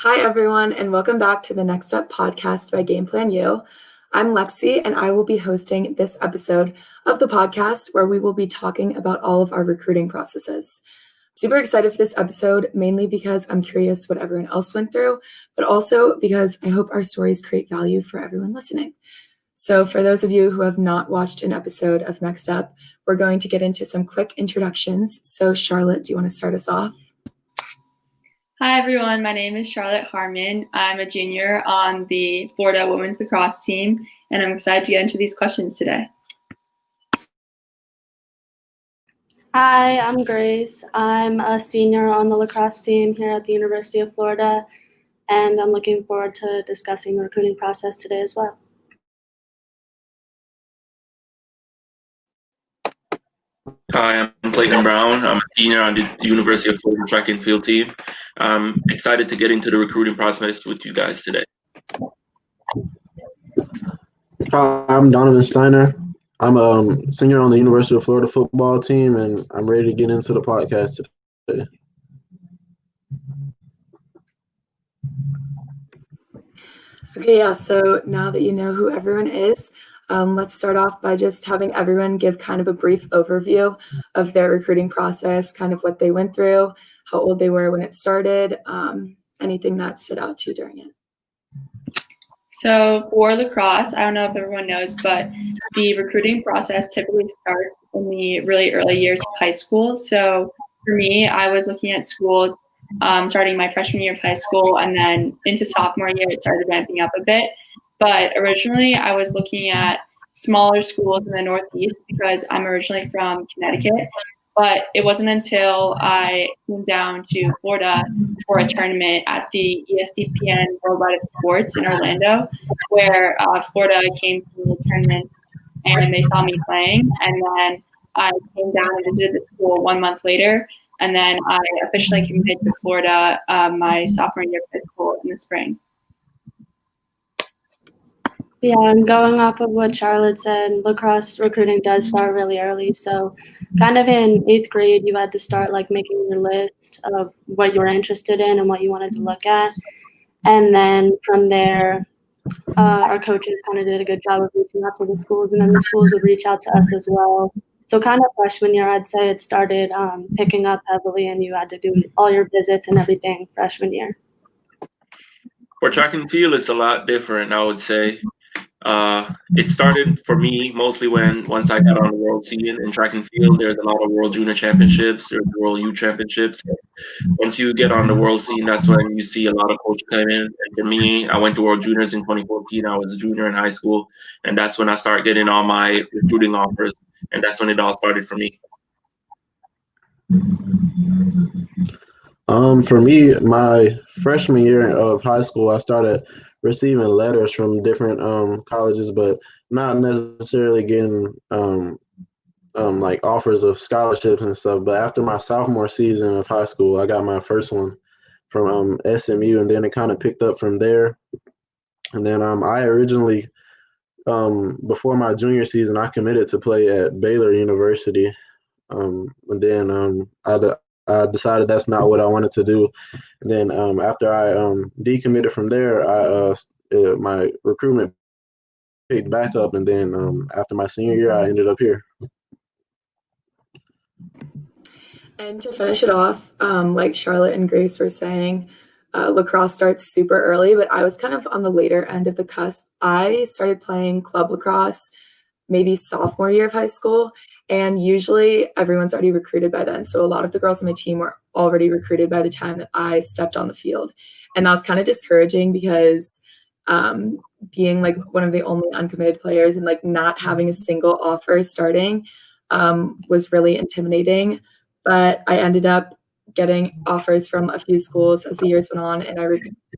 Hi, everyone, and welcome back to the NextUP podcast by GamePlanU. I'm Lexi, and I will be hosting this episode of the podcast where we will be talking about all of our recruiting processes. Super excited for this episode, mainly because I'm curious what everyone else went through, but also because I hope our stories create value for everyone listening. So for those of you who have not watched an episode of NextUP, we're going to get into some quick introductions. So Charlotte, do you want to start us off? Hi, everyone. My name is Charlotte Harmon. I'm a junior on the Florida women's lacrosse team, and I'm excited to get into these questions today. Hi, I'm Grace. I'm a senior on the lacrosse team here at the University of Florida, and I'm looking forward to discussing the recruiting process today as well. Hi, I'm Clayton Brown. I'm a senior on the University of Florida track and field team. I'm excited to get into the recruiting process with you guys today. Hi, I'm Donovan Steiner. I'm a senior on the University of Florida football team, and I'm ready to get into the podcast today. Okay, yeah, so now that you know who everyone is, let's start off by just having everyone give kind of a brief overview of their recruiting process, kind of what they went through, how old they were when it started, anything that stood out to you during it. So for lacrosse, I don't know if everyone knows, but the recruiting process typically starts in the really early years of high school. So for me, I was looking at schools starting my freshman year of high school, and then into sophomore year, it started ramping up a bit. But originally, I was looking at smaller schools in the Northeast because I'm originally from Connecticut. But it wasn't until I came down to Florida for a tournament at the ESPN Worldwide of Sports in Orlando, where Florida came to the tournaments and they saw me playing. And then I came down and visited the school 1 month later. And then I officially committed to Florida my sophomore year of high school in the spring. Yeah, and going off of what Charlotte said, lacrosse recruiting does start really early. So kind of in 8th grade, you had to start like making your list of what you were interested in and what you wanted to look at. And then from there, our coaches kind of did a good job of reaching out to the schools, and then the schools would reach out to us as well. So kind of freshman year, I'd say it started picking up heavily, and you had to do all your visits and everything freshman year. For track and field, it's a lot different, I would say. It started for me mostly once I got on the world scene in track and field. There's a lot of world junior championships, there's world youth championships. Once you get on the world scene, that's when you see a lot of coaches come in. And for me, I went to World Juniors in 2014. I was a junior in high school, and that's when I started getting all my recruiting offers, and that's when it all started for me. For me, my freshman year of high school, I started receiving letters from different colleges, but not necessarily getting like offers of scholarships and stuff. But after my sophomore season of high school, I got my first one from SMU, and then it kind of picked up from there. And then I originally, before my junior season, I committed to play at Baylor University. And then I decided that's not what I wanted to do. And then after I decommitted from there, my recruitment picked back up. And then after my senior year, I ended up here. And to finish it off, like Charlotte and Grace were saying, lacrosse starts super early, but I was kind of on the later end of the cusp. I started playing club lacrosse maybe sophomore year of high school, and usually everyone's already recruited by then. So a lot of the girls on my team were already recruited by the time that I stepped on the field. And that was kind of discouraging because being like one of the only uncommitted players and like not having a single offer starting was really intimidating. But I ended up getting offers from a few schools as the years went on, and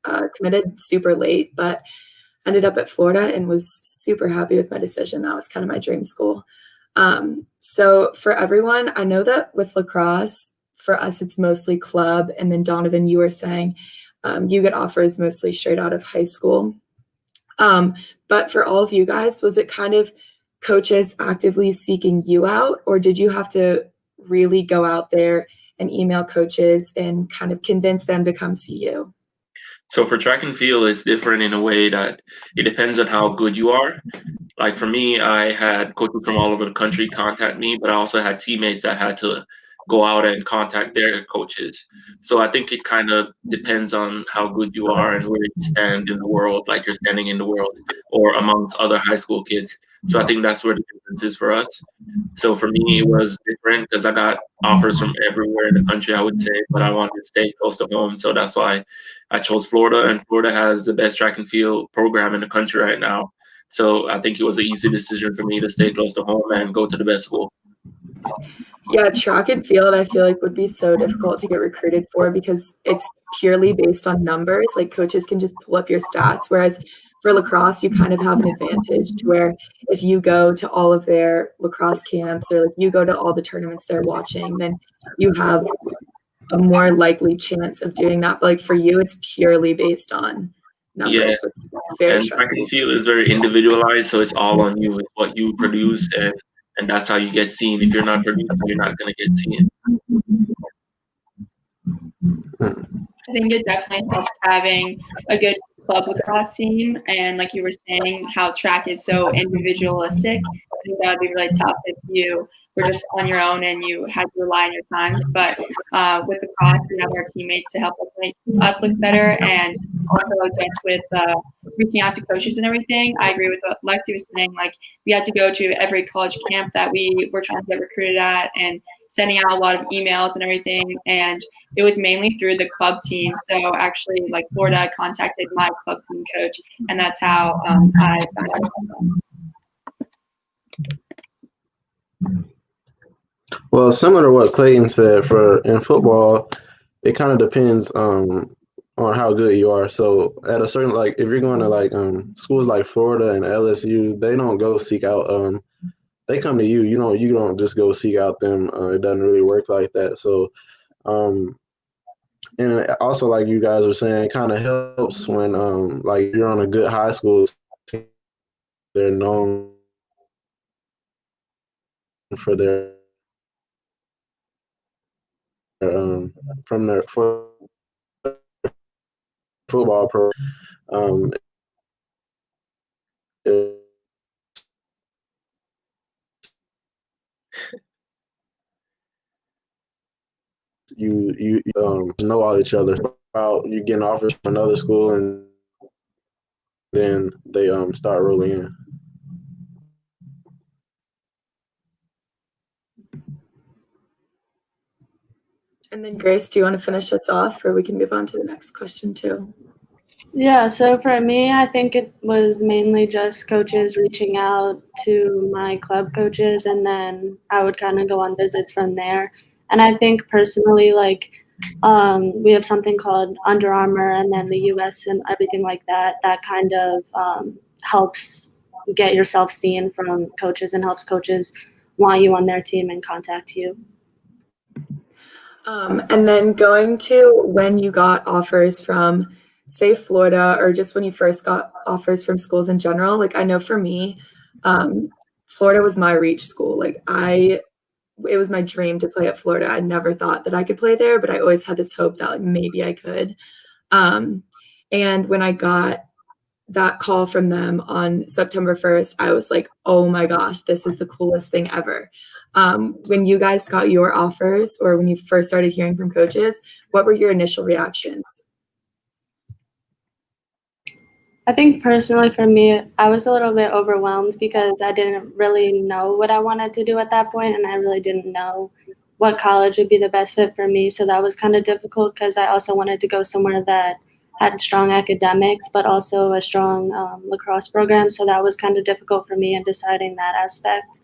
I committed super late, but ended up at Florida and was super happy with my decision. That was kind of my dream school. So for everyone, I know that with lacrosse, for us, it's mostly club. And then Donovan, you were saying you get offers mostly straight out of high school. But for all of you guys, was it kind of coaches actively seeking you out, or did you have to really go out there and email coaches and kind of convince them to come see you? So for track and field, it's different in a way that it depends on how good you are. Like for me, I had coaches from all over the country contact me, but I also had teammates that had to go out and contact their coaches. So I think it kind of depends on how good you are and where you stand in the world, like you're standing in the world or amongst other high school kids. So I think that's where the difference is for us. So for me, it was different because I got offers from everywhere in the country, I would say, but I wanted to stay close to home. So that's why I chose Florida, and Florida has the best track and field program in the country right now. So I think it was an easy decision for me to stay close to home and go to the best school. Yeah, track and field, I feel like would be so difficult to get recruited for because it's purely based on numbers. Like coaches can just pull up your stats, whereas for lacrosse, you kind of have an advantage to where if you go to all of their lacrosse camps or like you go to all the tournaments they're watching, then you have a more likely chance of doing that. But like for you, it's purely based on numbers, which is very And track stressful. and field is very individualized, so it's all on you. It's what you produce, and that's how you get seen. If you're not producing, you're not going to get seen. I think it definitely helps having a good club lacrosse team. And like you were saying, how track is so individualistic. I think that would be really tough if you were just on your own and you had to rely on your times. But with lacrosse, we have our teammates to help us make us look better. And also, I guess, with reaching out to coaches and everything, I agree with what Lexi was saying. Like, we had to go to every college camp that we were trying to get recruited at and sending out a lot of emails and everything. And it was mainly through the club team. So actually, like Florida contacted my club team coach, and that's how I found out about them. Well, similar to what Clayton said, for in football, it kind of depends on how good you are. So at a certain, like if you're going to like schools like Florida and LSU, they don't go seek out they come to you. You don't just go seek out them. It doesn't really work like that. So and also like you guys were saying, it kind of helps when like you're on a good high school team. They're known for their from their football program. It, you know all each other. You getting offers from another school, and then they start rolling in. And then Grace, do you want to finish us off or we can move on to the next question too? Yeah, so for me, I think it was mainly just coaches reaching out to my club coaches, and then I would kind of go on visits from there. And I think personally, like, we have something called Under Armour and then the US and everything like that, that kind of helps get yourself seen from coaches and helps coaches want you on their team and contact you. And then going to when you got offers from, say, Florida, or just when you first got offers from schools in general, like I know for me, Florida was my reach school. Like it was my dream to play at Florida. I never thought that I could play there, but I always had this hope that like maybe I could. And when I got that call from them on September 1st, I was like, oh my gosh, this is the coolest thing ever. When you guys got your offers or when you first started hearing from coaches, what were your initial reactions? I think personally for me, I was a little bit overwhelmed because I didn't really know what I wanted to do at that point, and I really didn't know what college would be the best fit for me. So that was kind of difficult because I also wanted to go somewhere that had strong academics, but also a strong lacrosse program. So that was kind of difficult for me in deciding that aspect.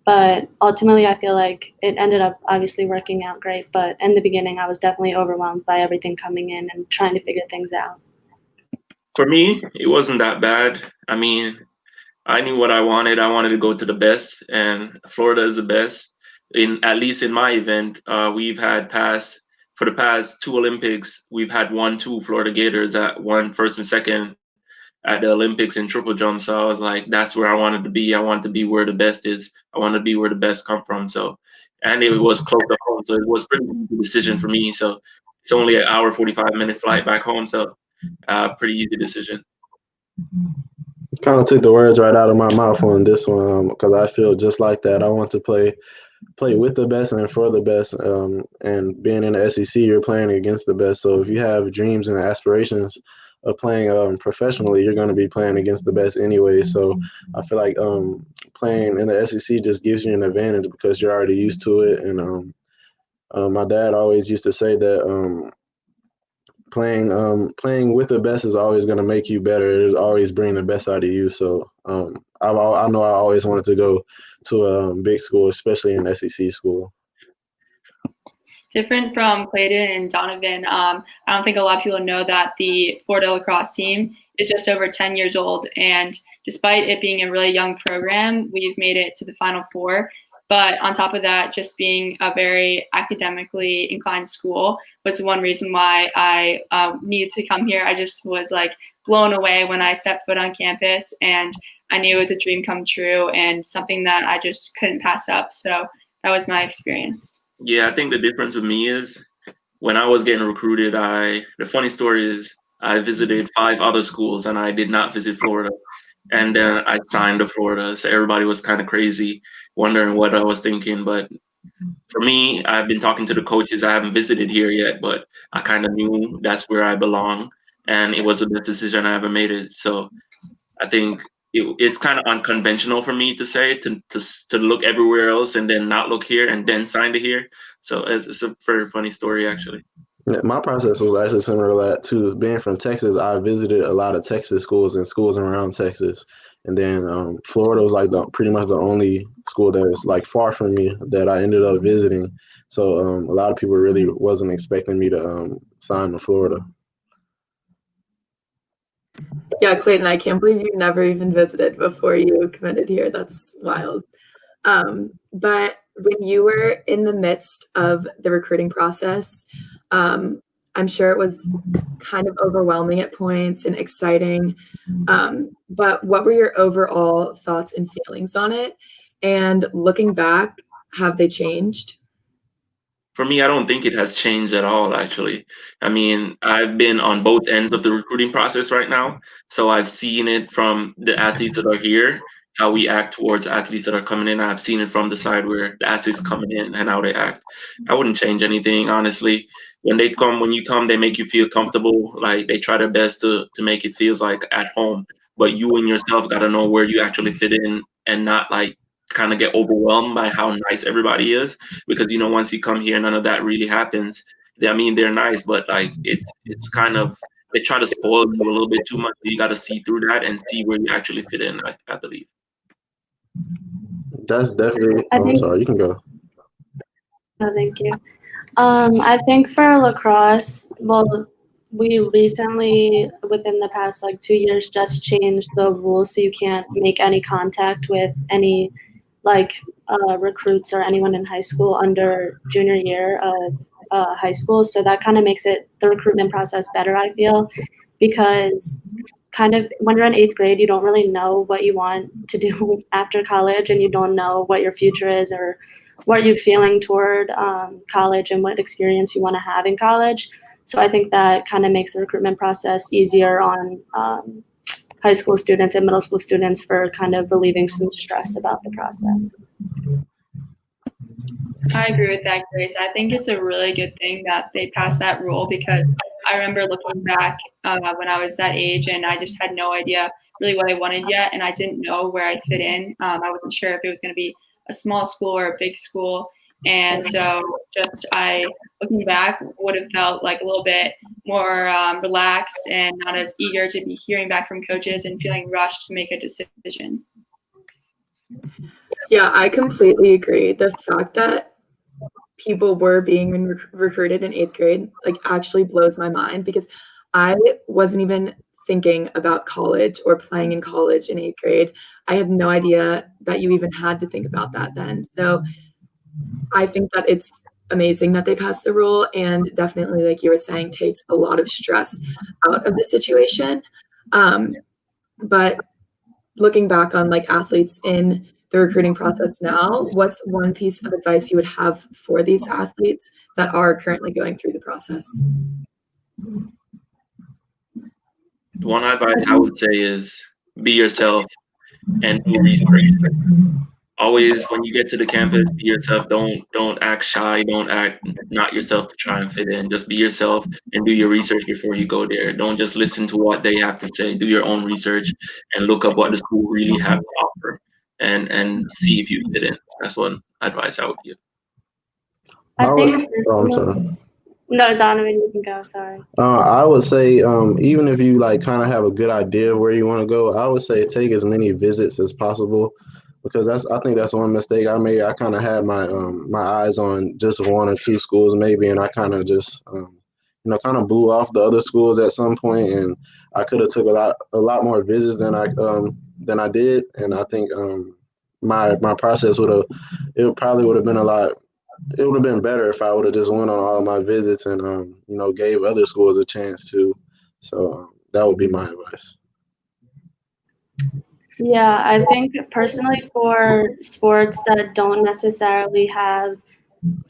But ultimately, I feel like it ended up obviously working out great. But in the beginning, I was definitely overwhelmed by everything coming in and trying to figure things out. For me, it wasn't that bad. I mean, I knew what I wanted. I wanted to go to the best, and Florida is the best. At least in my event, we've had for the past two Olympics, we've had 1-2 Florida Gators that won first and second at the Olympics in triple jump. So I was like, that's where I wanted to be. I wanted to be where the best is. I wanted to be where the best come from. So, and it was close to home, so it was a pretty easy decision for me. So it's only an hour 45-minute flight back home. So pretty easy decision. Kind of took the words right out of my mouth on this one because I feel just like that. I want to play with the best and for the best. And being in the SEC, you're playing against the best. So if you have dreams and aspirations of playing professionally, you're going to be playing against the best anyway. So I feel like playing in the SEC just gives you an advantage because you're already used to it. And my dad always used to say that playing with the best is always going to make you better. It'll always bring the best out of you. So I know I always wanted to go to a big school, especially an SEC school. Different from Clayton and Donovan, I don't think a lot of people know that the Florida lacrosse team is just over 10 years old. And despite it being a really young program, we've made it to the Final Four. But on top of that, just being a very academically inclined school was one reason why I needed to come here. I just was like blown away when I stepped foot on campus, and I knew it was a dream come true and something that I just couldn't pass up. So that was my experience. Yeah, I think the difference with me is when I was getting recruited, the funny story is I visited 5 other schools and I did not visit Florida. And then I signed to Florida. So everybody was kind of crazy, wondering what I was thinking. But for me, I've been talking to the coaches. I haven't visited here yet, but I kind of knew that's where I belong. And it was the best decision I ever made it. So I think it's kind of unconventional for me to say to look everywhere else and then not look here and then sign to here. So it's a very funny story, actually. Yeah, my process was actually similar to that too. Being from Texas, I visited a lot of Texas schools and schools around Texas, and then Florida was like pretty much the only school that was like far from me that I ended up visiting. So a lot of people really wasn't expecting me to sign to Florida. Yeah, Clayton, I can't believe you never even visited before you committed here. That's wild. But when you were in the midst of the recruiting process, I'm sure it was kind of overwhelming at points and exciting. But what were your overall thoughts and feelings on it? And looking back, have they changed? For me, I don't think it has changed at all, actually. I mean, I've been on both ends of the recruiting process right now. So I've seen it from the athletes that are here, how we act towards athletes that are coming in. I've seen it from the side where the athletes coming in and how they act. I wouldn't change anything, honestly. When you come, they make you feel comfortable. Like they try their best to make it feels like at home. But you and yourself got to know where you actually fit in and not like kind of get overwhelmed by how nice everybody is, because once you come here none of that really happens. I mean, they're nice, but like it's kind of, they try to spoil you a little bit too much. You got to see through that and see where you actually fit in, I believe. That's definitely. I'm sorry, you can go. Oh, thank you. I think for lacrosse, well, we recently, within the past 2 years, just changed the rules so you can't make any contact with any recruits or anyone in high school under junior year of high school. So that kind of makes the recruitment process better, I feel, because kind of when you're in 8th grade, you don't really know what you want to do after college, and you don't know what your future is or what you're feeling toward college and what experience you want to have in college. So I think that kind of makes the recruitment process easier on high school students and middle school students for kind of relieving some stress about the process. I agree with that, Grace. I think it's a really good thing that they passed that rule, because I remember looking back when I was that age and I just had no idea really what I wanted yet, and I didn't know where I fit in. I wasn't sure if it was going to be a small school or a big school. And so looking back, would have felt like a little bit more relaxed and not as eager to be hearing back from coaches and feeling rushed to make a decision. Yeah, I completely agree. The fact that people were being recruited in 8th grade actually blows my mind, because I wasn't even thinking about college or playing in college in 8th grade. I had no idea that you even had to think about that then. So I think that it's amazing that they passed the rule, and definitely, like you were saying, takes a lot of stress out of the situation. But looking back on athletes in the recruiting process now, what's one piece of advice you would have for these athletes that are currently going through the process? one advice I would say is be yourself and do research. Always, when you get to the campus, be yourself. Don't act shy. Don't act not yourself to try and fit in. Just be yourself and do your research before you go there. Don't just listen to what they have to say. Do your own research and look up what the school really have to offer, and see if you fit in. That's one advice I would give. I think I'm sorry. No, Donovan, you can go. Sorry. I would say, even if you like kind of have a good idea of where you want to go, I would say take as many visits as possible, because I think that's one mistake I made. I kind of had my eyes on just one or two schools maybe, and I kind of just kind of blew off the other schools at some point, and I could have took a lot more visits than I did, and I think my process probably would have been it would have been better if I would have just went on all my visits and gave other schools a chance too. So that would be my advice. Yeah, I think personally for sports that don't necessarily have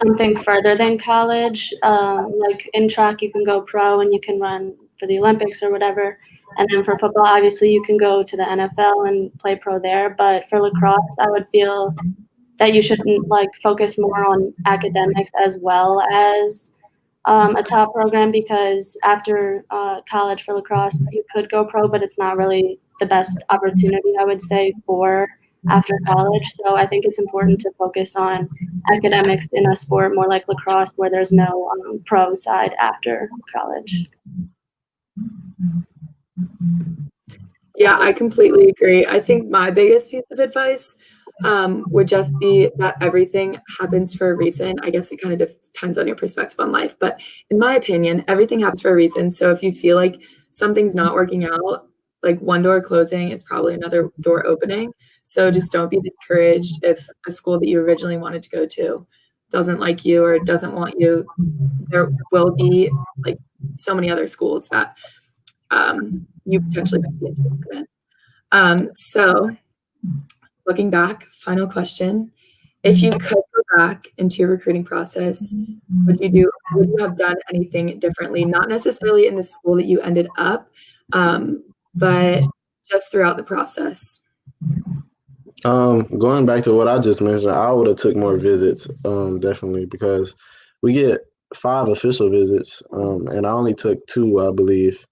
something further than college, like in track, you can go pro and you can run for the Olympics or whatever. And then for football, obviously, you can go to the NFL and play pro there. But for lacrosse, I would feel that you shouldn't like focus more on academics as well as a top program, because after college for lacrosse, you could go pro, but it's not really the best opportunity, I would say, for after college. So I think it's important to focus on academics in a sport more like lacrosse, where there's no pro side after college. Yeah, I completely agree. I think my biggest piece of advice would just be that everything happens for a reason. I guess it kind of depends on your perspective on life, but in my opinion, everything happens for a reason. So if you feel like something's not working out, like one door closing is probably another door opening. So just don't be discouraged if a school that you originally wanted to go to doesn't like you or doesn't want you. There will be like so many other schools that you potentially might be interested in. So looking back, final question. If you could go back into your recruiting process, would you have done anything differently? Not necessarily in the school that you ended up, but just throughout the process. Going back to what I just mentioned, I would have took more visits, definitely, because we get 5 official visits, and I only took 2, I believe.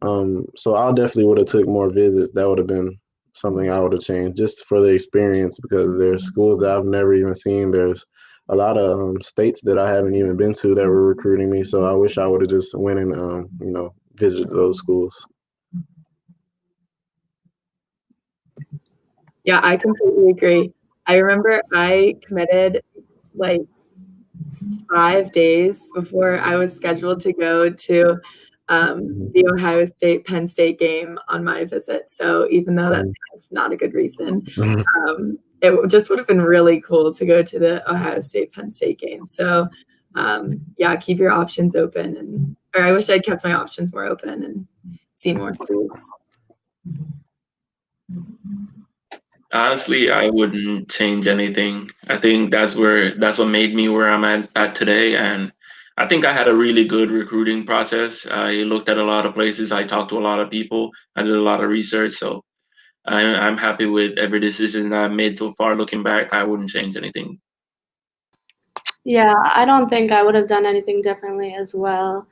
So I definitely would have took more visits. That would have been something I would have changed just for the experience, because there's schools that I've never even seen. There's a lot of states that I haven't even been to that were recruiting me. So I wish I would have just went and visited those schools. Yeah, I completely agree. I remember I committed like 5 days before I was scheduled to go to the Ohio State Penn State game on my visit. So even though that's kind of not a good reason, it just would have been really cool to go to the Ohio State Penn State game. So yeah, keep your options open, or I wish I'd kept my options more open and seen more schools. Honestly, I wouldn't change anything. I think that's what made me where I'm at today. And I think I had a really good recruiting process. I looked at a lot of places. I talked to a lot of people. I did a lot of research. So I'm happy with every decision that I've made so far. Looking back, I wouldn't change anything. Yeah, I don't think I would have done anything differently as well.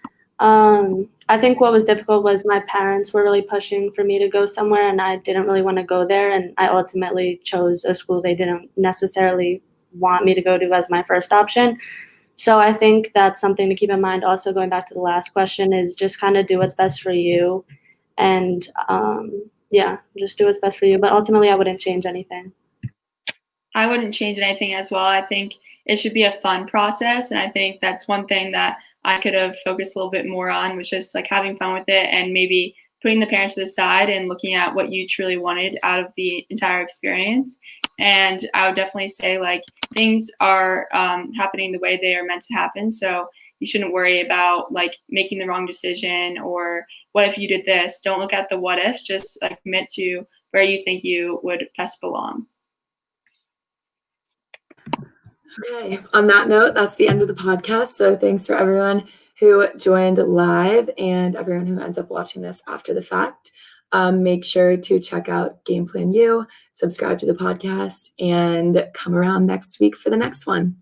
I think what was difficult was my parents were really pushing for me to go somewhere, and I didn't really want to go there. And I ultimately chose a school they didn't necessarily want me to go to as my first option. So I think that's something to keep in mind. Also, going back to the last question, is just kind of do what's best for you. And yeah, just do what's best for you. But ultimately, I wouldn't change anything. I wouldn't change anything as well. I think it should be a fun process. And I think that's one thing that I could have focused a little bit more on, was just like having fun with it and maybe putting the parents to the side and looking at what you truly wanted out of the entire experience. And I would definitely say like things are happening the way they are meant to happen. So you shouldn't worry about like making the wrong decision or what if you did this. Don't look at the what ifs, just like commit to where you think you would best belong. Okay. On that note, that's the end of the podcast. So thanks for everyone who joined live and everyone who ends up watching this after the fact. Make sure to check out GamePlanU, subscribe to the podcast, and come around next week for the next one.